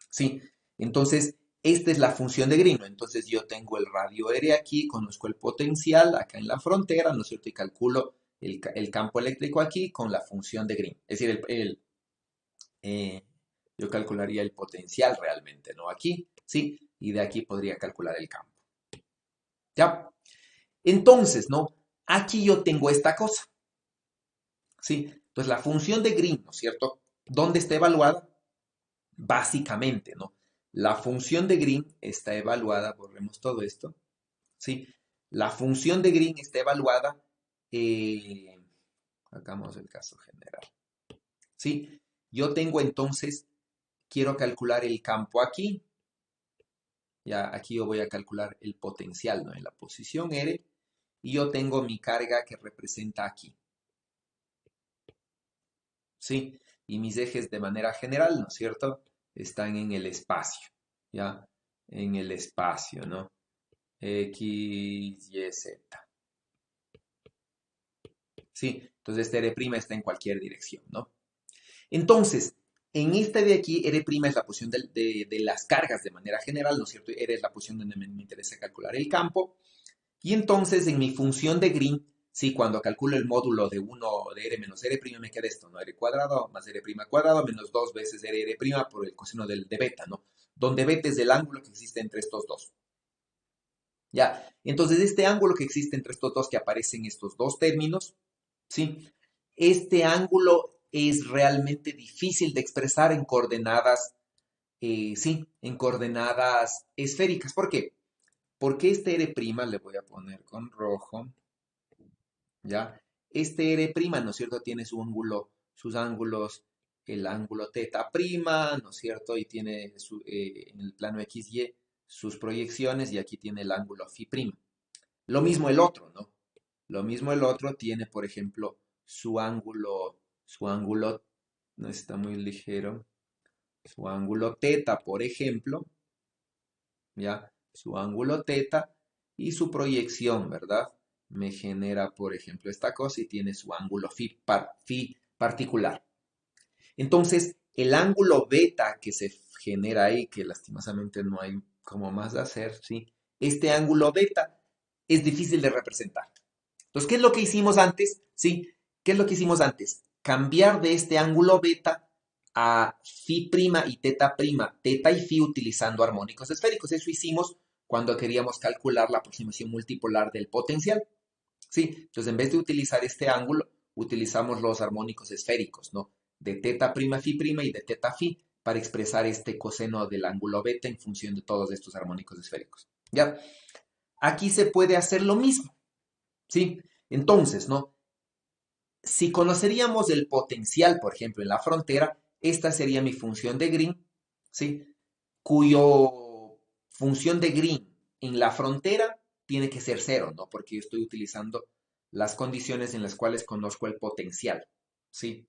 ¿sí? Entonces, esta es la función de Green, ¿no? Entonces, yo tengo el radio R aquí, conozco el potencial acá en la frontera, ¿no es cierto? Y calculo el campo eléctrico aquí con la función de Green. Es decir, eh, yo calcularía el potencial realmente, ¿no? Aquí, ¿sí? Y de aquí podría calcular el campo. ¿Ya? Entonces, ¿no? Aquí yo tengo esta cosa, ¿sí? Entonces, la función de Green, ¿no es cierto? ¿Dónde está evaluada? Básicamente, ¿no? La función de Green está evaluada, borremos todo esto, ¿sí? La función de Green está evaluada, eh, hagamos el caso general, ¿sí? Yo tengo entonces, quiero calcular el campo aquí, ya aquí yo voy a calcular el potencial, ¿no? En la posición R, y yo tengo mi carga que representa aquí, ¿sí? Y mis ejes de manera general, ¿no es cierto? Están en el espacio, ¿ya? En el espacio, ¿no? X, Y, Z. ¿Sí? Entonces este R' está en cualquier dirección, ¿no? Entonces, en este de aquí, R' es la posición de las cargas de manera general, ¿no es cierto? R es la posición donde me interesa calcular el campo. Y entonces, en mi función de Green, sí, cuando calculo el módulo de 1 de R menos R' me queda esto, ¿no? R cuadrado más R' cuadrado menos 2 veces R' por el coseno de beta, ¿no? Donde beta es el ángulo que existe entre estos dos. ¿Ya? Entonces, este ángulo que existe entre estos dos, que aparecen estos dos términos, ¿sí? Este ángulo es realmente difícil de expresar en coordenadas, sí, en coordenadas esféricas. ¿Por qué? Porque este R', le voy a poner con rojo, ¿ya? Este R', ¿no es cierto? Tiene sus ángulos, el ángulo teta prima, ¿no es cierto? Y tiene en el plano XY sus proyecciones y aquí tiene el ángulo phi prima. Lo mismo el otro, ¿no? Lo mismo el otro tiene, por ejemplo, su ángulo, no está muy ligero, su ángulo teta, por ejemplo, ¿ya? Su ángulo teta y su proyección, ¿verdad? Me genera, por ejemplo, esta cosa y tiene su ángulo phi particular. Entonces, el ángulo beta que se genera ahí, que lastimosamente no hay como más de hacer, ¿sí? Este ángulo beta es difícil de representar. Entonces, ¿qué es lo que hicimos antes? ¿Sí? ¿Qué es lo que hicimos antes? Cambiar de este ángulo beta a phi prima y teta prima, teta y phi utilizando armónicos esféricos. Eso hicimos cuando queríamos calcular la aproximación multipolar del potencial. ¿Sí? Entonces, en vez de utilizar este ángulo, utilizamos los armónicos esféricos, ¿no? de teta prima phi prima y de teta phi para expresar este coseno del ángulo beta en función de todos estos armónicos esféricos. ¿Ya? Aquí se puede hacer lo mismo, ¿sí? Entonces, ¿no? Si conoceríamos el potencial, por ejemplo, en la frontera, esta sería mi función de Green, ¿sí? Cuyo función de Green en la frontera tiene que ser cero, ¿no? Porque yo estoy utilizando las condiciones en las cuales conozco el potencial, ¿sí?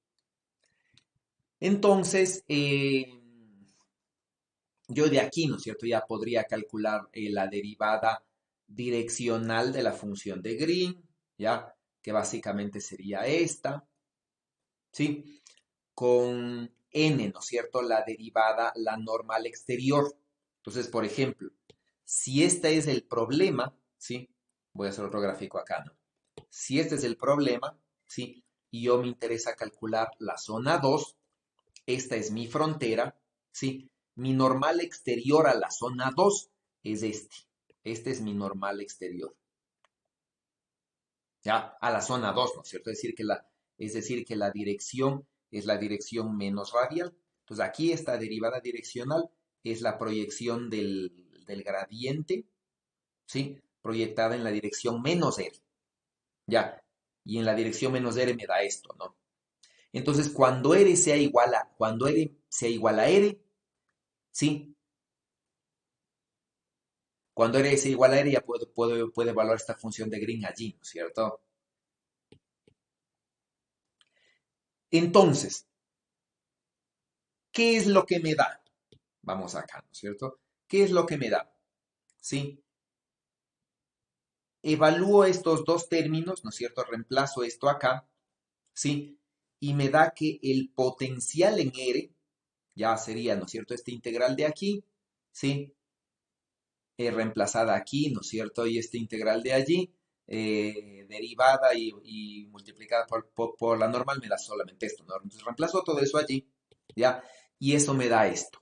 Entonces, yo de aquí, ¿no es cierto? Ya podría calcular la derivada direccional de la función de Green, ¿ya? Que básicamente sería esta, ¿sí? Con n, ¿no es cierto? La derivada, la normal exterior. Entonces, por ejemplo, si este es el problema, ¿sí? Voy a hacer otro gráfico acá, ¿no? Si este es el problema, ¿sí? Y yo me interesa calcular la zona 2, esta es mi frontera, ¿sí? Mi normal exterior a la zona 2 es este. Este es mi normal exterior. ¿Ya? A la zona 2, ¿no es cierto? Es decir, que la dirección es la dirección menos radial. Entonces, aquí esta derivada direccional es la proyección del gradiente, ¿sí? Proyectada en la dirección menos r. ¿Ya? Y en la dirección menos r me da esto, ¿no? Entonces, cuando r sea igual a r, ¿sí? Cuando r sea igual a r, ya puedo evaluar esta función de Green allí, ¿no es cierto? Entonces, ¿qué es lo que me da? Vamos acá, ¿no es cierto? ¿Qué es lo que me da? ¿Sí? Evalúo estos dos términos, ¿no es cierto? Reemplazo esto acá, ¿sí? Y me da que el potencial en R, ya sería, ¿no es cierto? Este integral de aquí, ¿sí? Reemplazada aquí, ¿no es cierto? Y este integral de allí, derivada y multiplicada por la normal, me da solamente esto, ¿no? Entonces reemplazo todo eso allí, ¿ya? Y eso me da esto.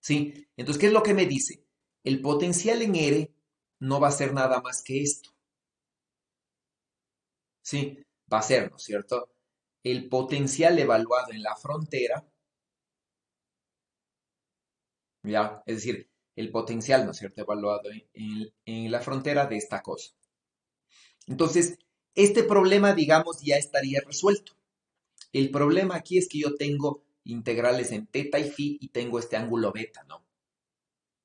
¿Sí? Entonces, ¿qué es lo que me dice? El potencial en R no va a ser nada más que esto. ¿Sí? Va a ser, ¿no es cierto? El potencial evaluado en la frontera, ¿ya? Es decir, el potencial, ¿no es cierto? Evaluado en la frontera de esta cosa. Entonces, este problema, digamos, ya estaría resuelto. El problema aquí es que yo tengo integrales en teta y phi y tengo este ángulo beta, ¿no?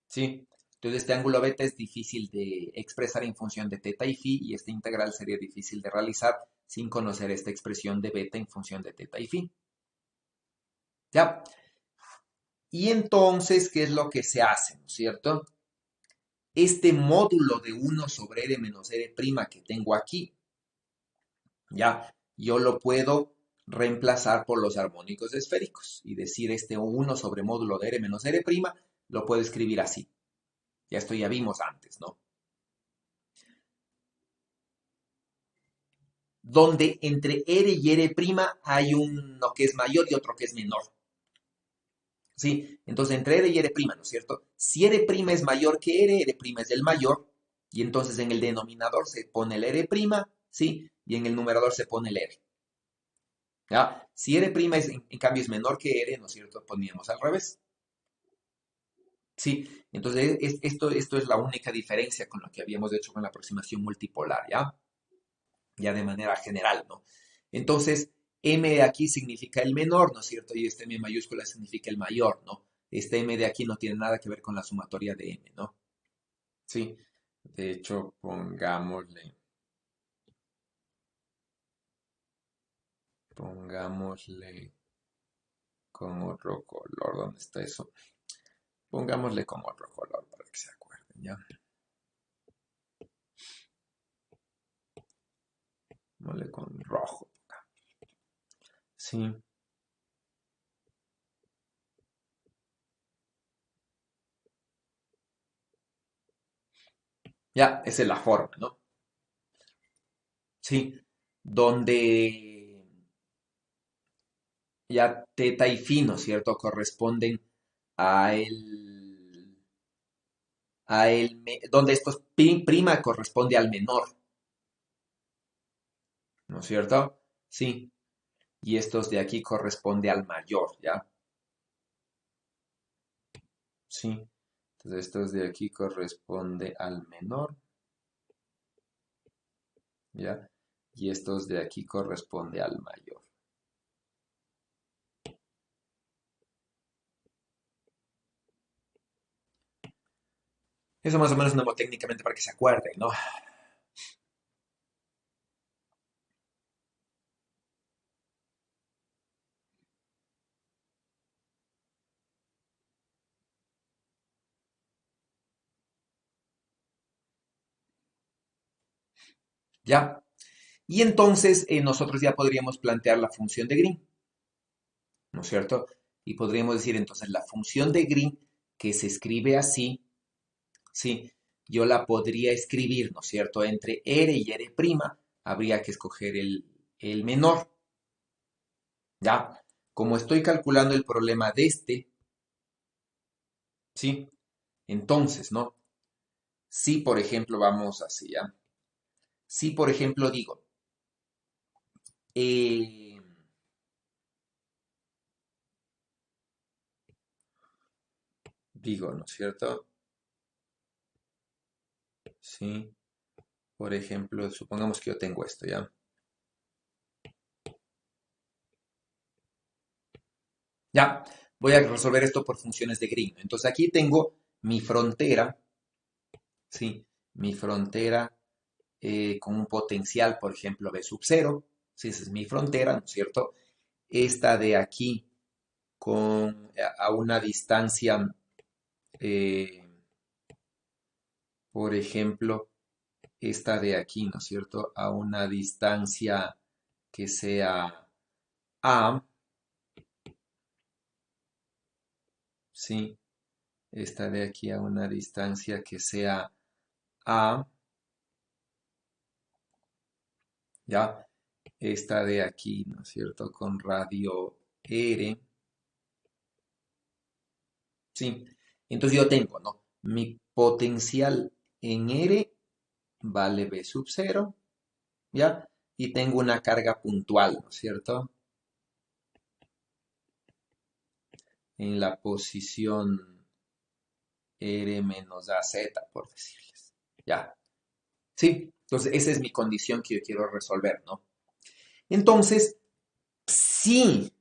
¿Sí? Entonces este ángulo beta es difícil de expresar en función de teta y phi y este integral sería difícil de realizar sin conocer esta expresión de beta en función de teta y phi. ¿Ya? Y entonces, ¿qué es lo que se hace? ¿No es cierto? Este módulo de 1 sobre r menos r' que tengo aquí, ¿ya? Yo lo puedo reemplazar por los armónicos esféricos y decir este 1 sobre módulo de r menos r' lo puedo escribir así. Ya esto ya vimos antes, ¿no? Donde entre R y R' hay uno que es mayor y otro que es menor. ¿Sí? Entonces, entre R y R', ¿no es cierto? Si R' es mayor que R' es el mayor, y entonces en el denominador se pone el R', ¿sí? Y en el numerador se pone el R. ¿Ya? Si R' en cambio es menor que R, ¿no es cierto? Poníamos al revés. Sí, entonces esto es la única diferencia con lo que habíamos hecho con la aproximación multipolar, ¿ya? Ya de manera general, ¿no? Entonces, M de aquí significa el menor, ¿no es cierto? Y este M mayúscula significa el mayor, ¿no? Este M de aquí no tiene nada que ver con la sumatoria de M, ¿no? Sí, de hecho, pongámosle con otro color, ¿dónde está eso? Pongámosle con otro color para que se acuerden, ¿ya? Pongámosle con rojo. Sí, ya, esa es la forma, ¿no? Sí, donde ya teta y phi, ¿no es cierto? Corresponden a donde estos prima corresponde al menor, ¿no es cierto? Sí. Y estos de aquí corresponde al mayor, ¿ya? Sí. Entonces estos de aquí corresponde al menor, ¿ya? Y estos de aquí corresponde al mayor. Eso más o menos mnemotécnicamente para que se acuerden, ¿no? ¿Ya? Y entonces nosotros ya podríamos plantear la función de Green, ¿no es cierto? Y podríamos decir entonces la función de Green que se escribe así, ¿sí? Yo la podría escribir, ¿no es cierto? Entre R y R', habría que escoger el menor, ¿ya? Como estoy calculando el problema de este, ¿sí? Entonces, ¿no? Si, por ejemplo, vamos así, ¿ya? Si, por ejemplo, eh, digo, ¿no es cierto? Sí, por ejemplo, supongamos que yo tengo esto, ¿ya? Ya, voy a resolver esto por funciones de Green. Entonces aquí tengo mi frontera, ¿sí? Mi frontera con un potencial, por ejemplo, B sub cero, ¿sí? Esa es mi frontera, ¿no es cierto? Esta de aquí con a una distancia, eh, por ejemplo, esta de aquí, ¿no es cierto? A una distancia que sea A, ¿sí? Esta de aquí a una distancia que sea A, ¿ya? Esta de aquí, ¿no es cierto? Con radio R, ¿sí? Entonces yo tengo, ¿no? Mi potencial en R vale B sub cero, ¿ya? Y tengo una carga puntual, ¿no es cierto? En la posición R menos AZ, por decirles. ¿Ya? Sí, entonces esa es mi condición que yo quiero resolver, ¿no? Entonces, sí,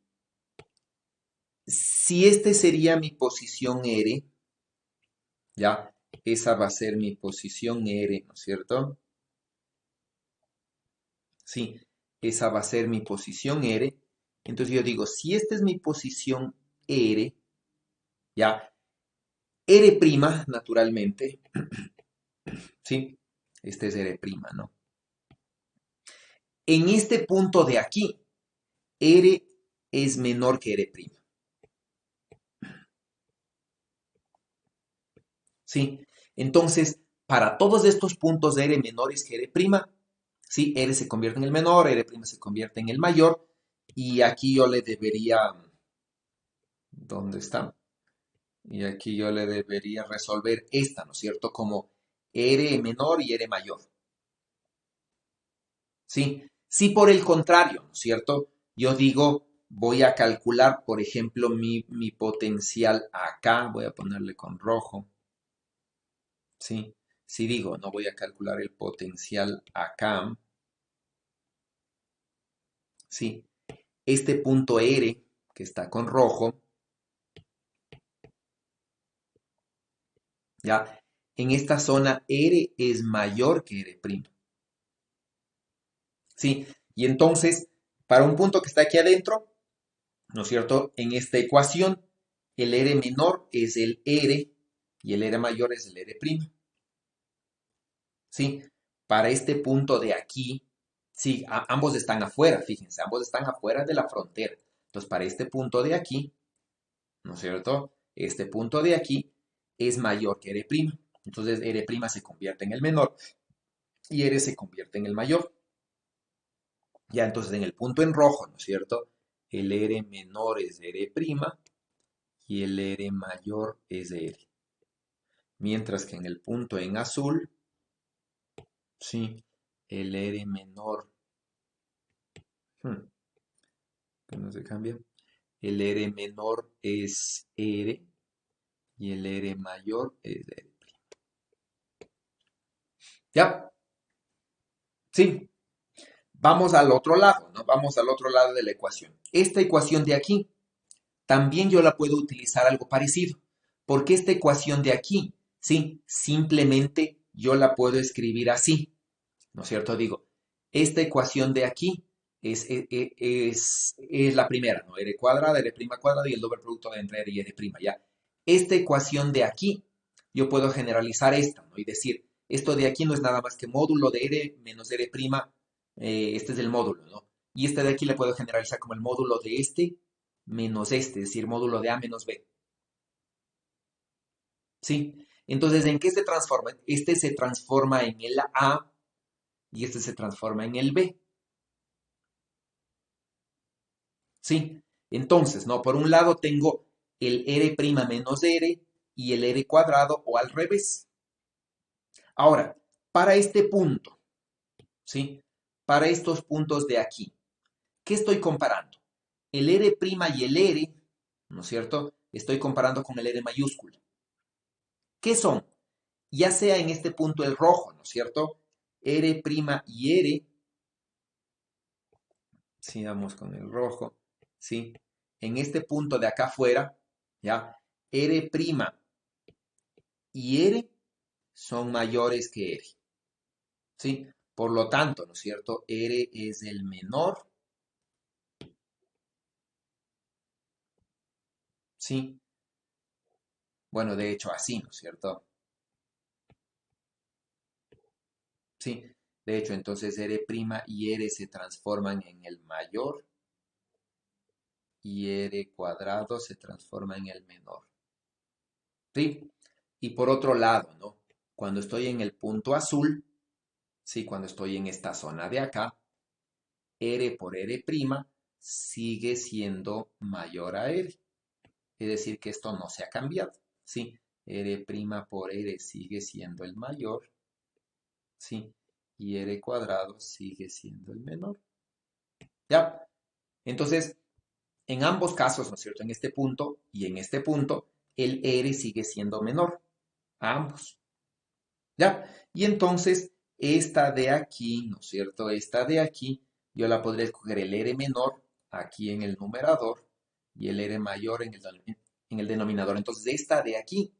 si este sería mi posición R, ¿ya? Esa va a ser mi posición R, ¿no es cierto? Sí, esa va a ser mi posición R. Entonces yo digo, si esta es mi posición R, ¿ya? R', naturalmente, ¿sí? Este es R', ¿no? En este punto de aquí, R es menor que R', ¿sí? Entonces, para todos estos puntos de R menores que R', ¿sí? R se convierte en el menor, R' se convierte en el mayor, y aquí yo le debería, ¿dónde está? Y aquí yo le debería resolver esta, ¿no es cierto? Como R menor y R mayor, ¿sí? Si por el contrario, ¿no es cierto? Yo digo, voy a calcular, por ejemplo, mi potencial acá, voy a ponerle con rojo, ¿sí? Si digo, no voy a calcular el potencial acá, ¿sí? Este punto R, que está con rojo, ¿ya? En esta zona R es mayor que R', ¿sí? Y entonces, para un punto que está aquí adentro, ¿no es cierto? En esta ecuación, el R menor es el R y el R mayor es el R', ¿sí? Para este punto de aquí, sí, ambos están afuera, fíjense, ambos están afuera de la frontera. Entonces, para este punto de aquí, ¿no es cierto? Este punto de aquí es mayor que R'. Entonces, R' se convierte en el menor y R se convierte en el mayor. Ya, entonces, en el punto en rojo, ¿no es cierto? El R menor es R' y el R mayor es R. Mientras que en el punto en azul, sí, el R menor Que no se cambia. El R menor es R y el R mayor es R'. ¿Ya? Sí. Vamos al otro lado, ¿no? Vamos al otro lado de la ecuación. Esta ecuación de aquí, también yo la puedo utilizar algo parecido. Porque esta ecuación de aquí, sí, simplemente yo la puedo escribir así, ¿no es cierto? Digo, esta ecuación de aquí es la primera, ¿no? R cuadrada, R prima cuadrada y el doble producto entre R y R prima, ¿ya? Esta ecuación de aquí, yo puedo generalizar esta, ¿no? Y decir, esto de aquí no es nada más que módulo de R menos R prima, este es el módulo, ¿no? Y este de aquí le puedo generalizar como el módulo de este menos este, es decir, módulo de A menos B. ¿Sí? Entonces, ¿en qué se transforma? Este se transforma en el A y este se transforma en el B. ¿Sí? Entonces, ¿no? Por un lado tengo el R' menos R y el R cuadrado o al revés. Ahora, para este punto, ¿sí? Para estos puntos de aquí, ¿qué estoy comparando? El R' y el R, ¿no es cierto? Estoy comparando con el R mayúscula. ¿Qué son? Ya sea en este punto el rojo, ¿no es cierto? R' y R, sigamos con el rojo, ¿sí? En este punto de acá afuera, ¿ya? R' y R son mayores que R, ¿sí? Por lo tanto, ¿no es cierto? R es el menor, ¿sí? Bueno, de hecho así, ¿no es cierto? Sí, de hecho, entonces R' y R se transforman en el mayor y R cuadrado se transforma en el menor, ¿sí? Y por otro lado, ¿no? Cuando estoy en el punto azul, ¿sí? Cuando estoy en esta zona de acá, R por R' sigue siendo mayor a R. Es decir, que esto no se ha cambiado, ¿sí? R' por R sigue siendo el mayor, ¿sí? Y R cuadrado sigue siendo el menor. ¿Ya? Entonces, en ambos casos, ¿no es cierto? En este punto y en este punto, el R sigue siendo menor a ambos. ¿Ya? Y entonces, esta de aquí, ¿no es cierto? Esta de aquí, yo la podría escoger el R menor aquí en el numerador y el R mayor en el denominador. Entonces, esta de aquí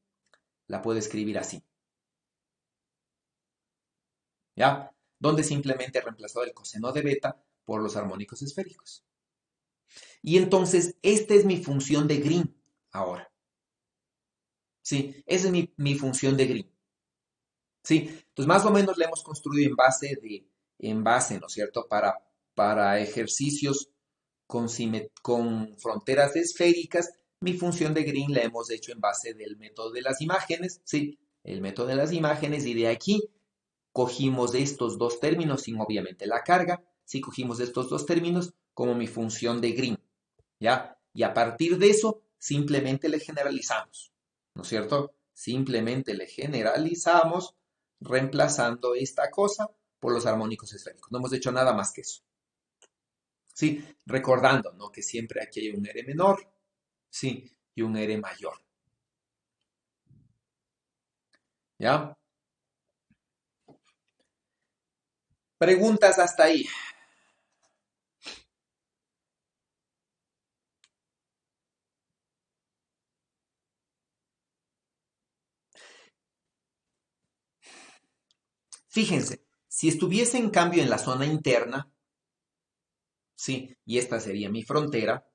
la puedo escribir así. ¿Ya? Donde simplemente he reemplazado el coseno de beta por los armónicos esféricos. Y entonces, esta es mi función de Green ahora. Sí, esa es mi función de Green. Sí, entonces más o menos la hemos construido en base, ¿no es cierto? Para ejercicios con fronteras esféricas, mi función de Green la hemos hecho en base del método de las imágenes, ¿sí? El método de las imágenes y de aquí cogimos estos dos términos sin obviamente la carga, sí cogimos estos dos términos como mi función de Green, ¿ya? Y a partir de eso simplemente le generalizamos, ¿no es cierto? Simplemente le generalizamos reemplazando esta cosa por los armónicos esféricos. No hemos hecho nada más que eso. Sí, recordando, ¿no? Que siempre aquí hay un R menor, sí, y un R mayor. ¿Ya? Preguntas hasta ahí. Fíjense, si estuviese en cambio en la zona interna, sí, y esta sería mi frontera,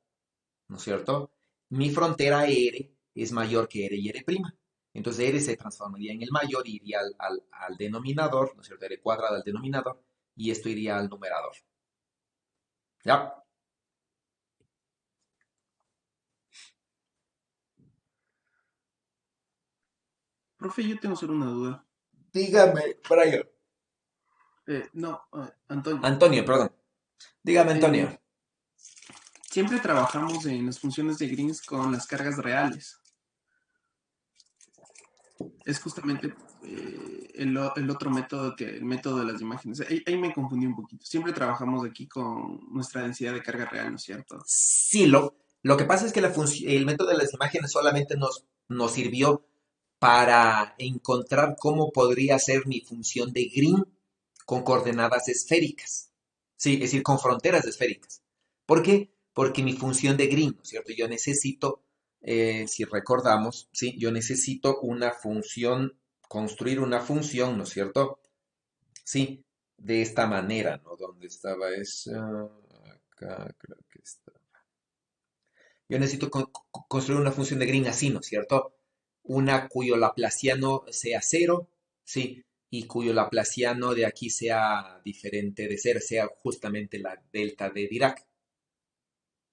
¿no es cierto? Mi frontera R es mayor que R y R'. Entonces R se transformaría en el mayor y iría al denominador, ¿no es cierto? R cuadrado al denominador y esto iría al numerador. ¿Ya? Profe, yo tengo solo una duda. Dígame, Brian. No, Antonio. Antonio, perdón. Dígame, Antonio. Eh, Siempre trabajamos en las funciones de Greens con las cargas reales. es justamente el otro método que el método de las imágenes. Ahí me confundí un poquito. Siempre trabajamos aquí con nuestra densidad de carga real, ¿no es cierto? Sí, lo que pasa es que el método de las imágenes solamente nos sirvió para encontrar cómo podría ser mi función de Green con coordenadas esféricas. Sí, es decir, con fronteras esféricas. ¿Por qué? Porque mi función de Green, ¿no es cierto? Yo necesito, si recordamos, ¿sí? Yo necesito una función, construir una función, ¿no es cierto? Sí, de esta manera, ¿no? ¿Dónde estaba esa? Acá creo que está. Yo necesito construir una función de Green así, ¿no es cierto? Una cuyo laplaciano sea cero, ¿sí? Y cuyo laplaciano de aquí sea diferente de cero, sea justamente la delta de Dirac,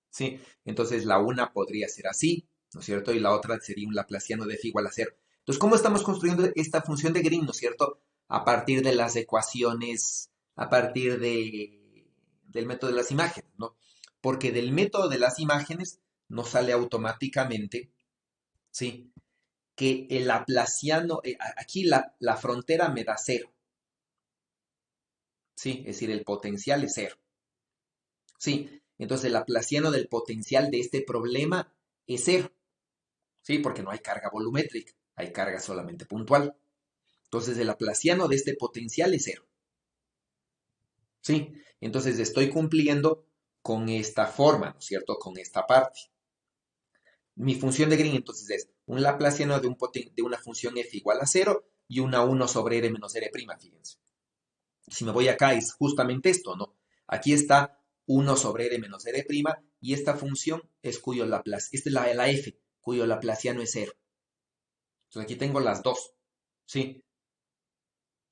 ¿sí? Entonces la una podría ser así, ¿no es cierto? Y la otra sería un laplaciano de f igual a cero. Entonces, ¿cómo estamos construyendo esta función de Green, ¿no es cierto? A partir de las ecuaciones, a partir del método de las imágenes, ¿no? Porque del método de las imágenes nos sale automáticamente, ¿sí? Que el laplaciano, aquí la frontera me da cero, ¿sí? Es decir, el potencial es cero, ¿sí? Entonces el laplaciano del potencial de este problema es cero, ¿sí? Porque no hay carga volumétrica, hay carga solamente puntual. Entonces el laplaciano de este potencial es cero, ¿sí? Entonces estoy cumpliendo con esta forma, ¿no es cierto? Con esta parte. Mi función de Green entonces es un laplaciano de una función f igual a cero y una 1 sobre r menos r', fíjense. Si me voy acá es justamente esto, ¿no? Aquí está 1 sobre r menos r' y esta función es cuyo laplaciano, esta es la f, cuyo laplaciano es cero. Entonces aquí tengo las dos, ¿sí?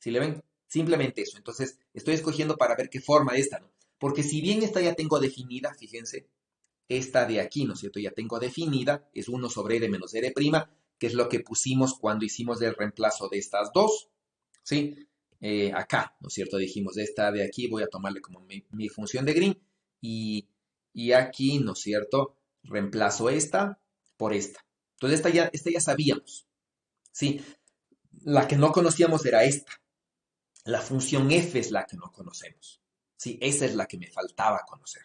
¿Sí le ven? Simplemente eso. Entonces estoy escogiendo para ver qué forma esta, ¿no? Porque si bien esta ya tengo definida, fíjense, esta de aquí, ¿no es cierto? Ya tengo definida, es 1 sobre r menos r', que es lo que pusimos cuando hicimos el reemplazo de estas dos, ¿sí? Acá, ¿no es cierto? Dijimos, esta de aquí voy a tomarle como mi función de Green y aquí, ¿no es cierto? Reemplazo esta por esta. Entonces esta ya sabíamos, ¿sí? La que no conocíamos era esta. La función f es la que no conocemos, ¿sí? Esa es la que me faltaba conocer.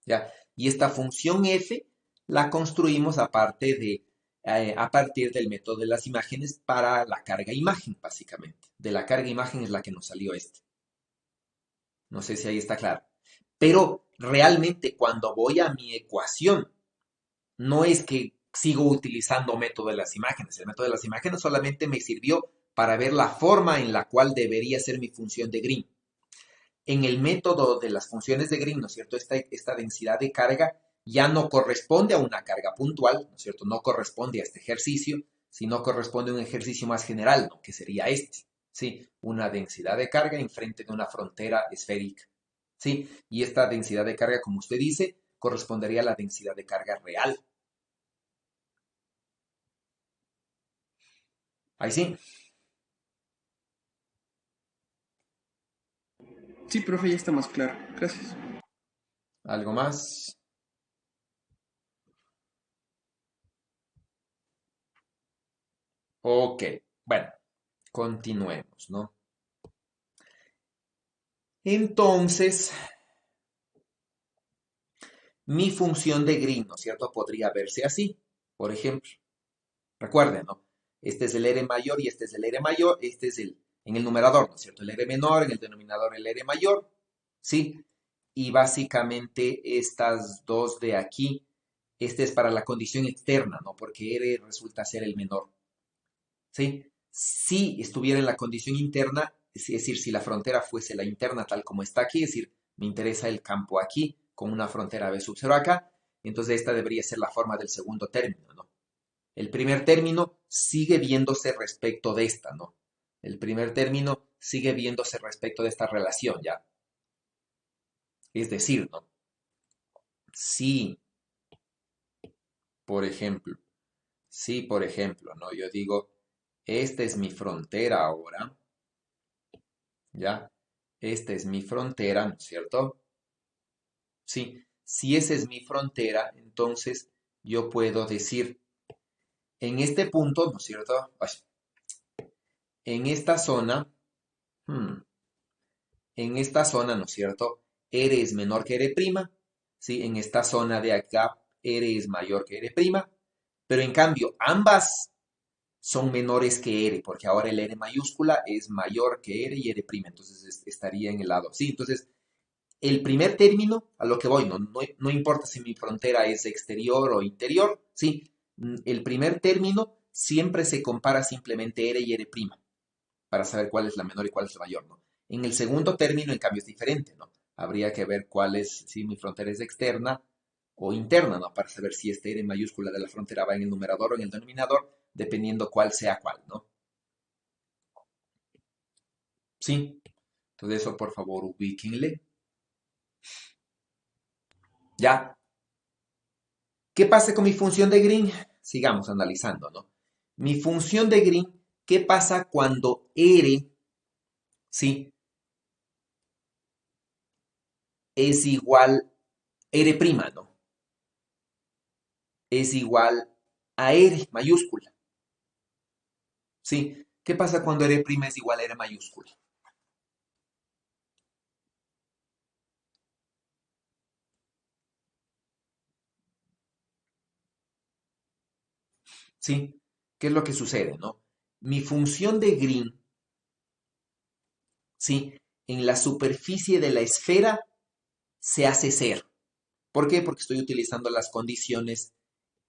¿Ya? Y esta función f la construimos a partir del método de las imágenes para la carga imagen, básicamente. De la carga imagen es la que nos salió este. No sé si ahí está claro. Pero realmente cuando voy a mi ecuación, no es que sigo utilizando método de las imágenes. El método de las imágenes solamente me sirvió para ver la forma en la cual debería ser mi función de Green. En el método de las funciones de Green, ¿no es cierto? Esta densidad de carga ya no corresponde a una carga puntual, ¿no es cierto? No corresponde a este ejercicio, sino corresponde a un ejercicio más general, ¿no? Que sería este, ¿sí? Una densidad de carga enfrente de una frontera esférica, ¿sí? Y esta densidad de carga, como usted dice, correspondería a la densidad de carga real. Ahí sí. Sí, profe, ya está más claro. Gracias. ¿Algo más? Ok, bueno, continuemos, ¿no? Entonces, mi función de Green, ¿no es cierto? Podría verse así, por ejemplo. Recuerden, ¿no? Este es el R mayor y este es el R mayor, este es en el numerador, ¿no es cierto? El R menor, en el denominador el R mayor, ¿sí? Y básicamente estas dos de aquí, este es para la condición externa, ¿no? Porque R resulta ser el menor, ¿sí? Si estuviera en la condición interna, es decir, si la frontera fuese la interna tal como está aquí, es decir, me interesa el campo aquí con una frontera B sub 0 acá, entonces esta debería ser la forma del segundo término, ¿no? El primer término sigue viéndose respecto de esta, ¿no? El primer término sigue viéndose respecto de esta relación, ¿ya? Es decir, ¿no? Si, por ejemplo, si, por ejemplo, ¿no? Yo digo, esta es mi frontera ahora, ¿ya? Esta es mi frontera, ¿no es cierto? Sí, si esa es mi frontera, entonces yo puedo decir, en este punto, ¿no es cierto? Ay, en esta zona, hmm, en esta zona, ¿no es cierto? R es menor que R', ¿sí? En esta zona de acá, R es mayor que R', pero en cambio, ambas son menores que R, porque ahora el R mayúscula es mayor que R y R', entonces estaría en el lado. Sí, entonces el primer término, a lo que voy, no importa si mi frontera es exterior o interior, sí, el primer término siempre se compara simplemente R y R' para saber cuál es la menor y cuál es la mayor, ¿no? En el segundo término, en cambio, es diferente, ¿no? Habría que ver cuál es, si mi frontera es externa o interna, ¿no? Para saber si este R mayúscula de la frontera va en el numerador o en el denominador, dependiendo cuál sea cuál, ¿no? Sí, entonces eso por favor ubíquenle. Ya, ¿qué pasa con mi función de Green? Sigamos analizando, ¿no? Mi función de Green, ¿qué pasa cuando R, sí, es igual, R', ¿no? Es igual a R mayúscula, ¿sí? ¿Qué pasa cuando R' es igual a R mayúscula? ¿Sí? ¿Qué es lo que sucede, no? Mi función de Green, ¿sí? En la superficie de la esfera se hace cero. ¿Por qué? Porque estoy utilizando las condiciones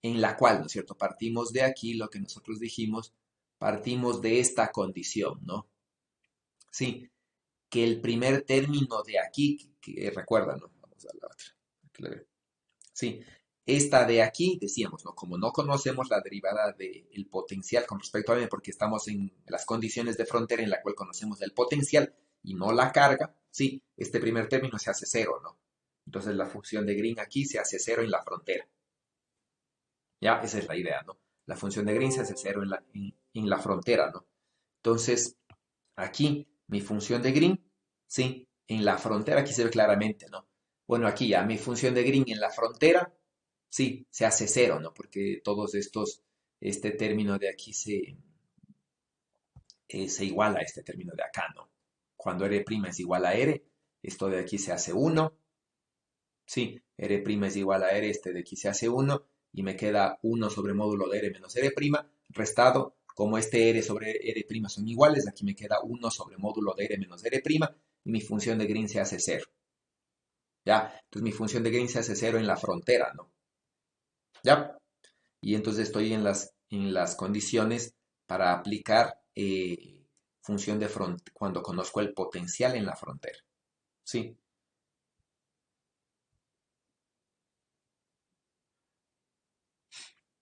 en la cual, ¿no es cierto? Partimos de aquí, lo que nosotros dijimos, partimos de esta condición, ¿no? Sí, que el primer término de aquí, recuerda, ¿no? Vamos a la otra. Sí, esta de aquí, decíamos, ¿no? Como no conocemos la derivada del potencial con respecto a m, porque estamos en las condiciones de frontera en la cual conocemos el potencial y no la carga, sí, este primer término se hace cero, ¿no? Entonces la función de Green aquí se hace cero en la frontera. Ya, esa es la idea, ¿no? La función de Green se hace cero en la frontera, ¿no? Entonces, aquí, mi función de Green, sí, en la frontera, aquí se ve claramente, ¿no? Bueno, aquí ya, mi función de Green en la frontera, sí, se hace cero, ¿no? Porque todos estos, este término de aquí se iguala a este término de acá, ¿no? Cuando R' es igual a R, esto de aquí se hace uno. Sí, R' es igual a R, este de aquí se hace uno y me queda uno sobre módulo de R menos R', restado, como este R sobre R' son iguales, aquí me queda uno sobre módulo de R menos R', y mi función de Green se hace cero. ¿Ya? Entonces mi función de Green se hace cero en la frontera, ¿no? ¿Ya? Y entonces estoy en las condiciones para aplicar función de cuando conozco el potencial en la frontera. ¿Sí?